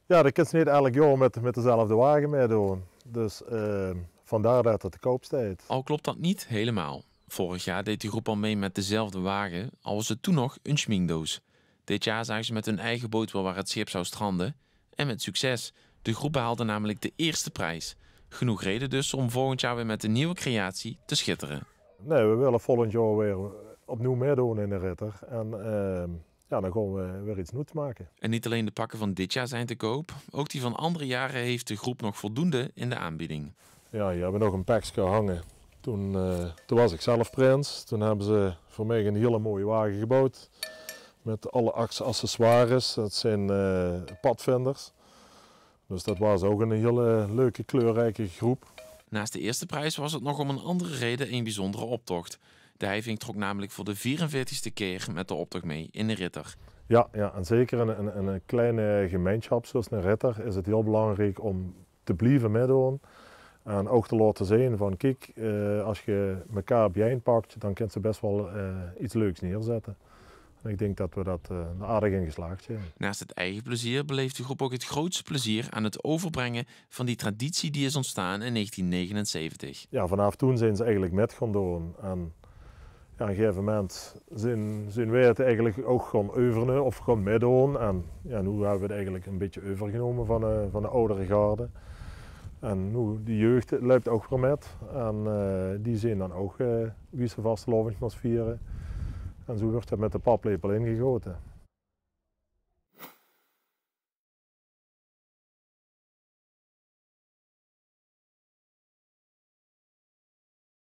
Ja, dat kun je niet elk jaar met dezelfde wagen meedoen. Dus vandaar dat het te koop staat. Al klopt dat niet helemaal. Vorig jaar deed de groep al mee met dezelfde wagen, al was het toen nog een schminkdoos. Dit jaar zagen ze met hun eigen boot wel waar het schip zou stranden. En met succes. De groep behaalde namelijk de eerste prijs. Genoeg reden dus om volgend jaar weer met een nieuwe creatie te schitteren. Nee, we willen volgend jaar weer opnieuw meedoen in de ritter. En ja, dan gaan we weer iets nieuws maken. En niet alleen de pakken van dit jaar zijn te koop, ook die van andere jaren heeft de groep nog voldoende in de aanbieding. Ja, hier hebben we nog een pakje hangen. Toen was ik zelf prins. Toen hebben ze voor mij een hele mooie wagen gebouwd. Met alle accessoires. Dat zijn padvinders. Dus dat was ook een hele leuke, kleurrijke groep. Naast de eerste prijs was het nog om een andere reden een bijzondere optocht. De Heivink trok namelijk voor de 44ste keer met de optocht mee in de ritter. Ja, en zeker in een kleine gemeenschap zoals een ritter is het heel belangrijk om te blijven meedoen. En ook te laten zien van kijk, als je elkaar bijeenpakt, dan kun je best wel iets leuks neerzetten. En ik denk dat we dat aardig in geslaagd zijn. Naast het eigen plezier beleeft de groep ook het grootste plezier aan het overbrengen van die traditie die is ontstaan in 1979. Ja, vanaf toen zijn ze eigenlijk met gaan doen. En ja, op een gegeven moment zijn wij het eigenlijk ook gaan oefenen of gaan meedoen. En ja, nu hebben we het eigenlijk een beetje overgenomen van de oudere garde. En nu, de jeugd loopt ook weer met. En die zijn dan ook wie ze vastelovend vieren. En zo wordt het met de paplepel ingegoten.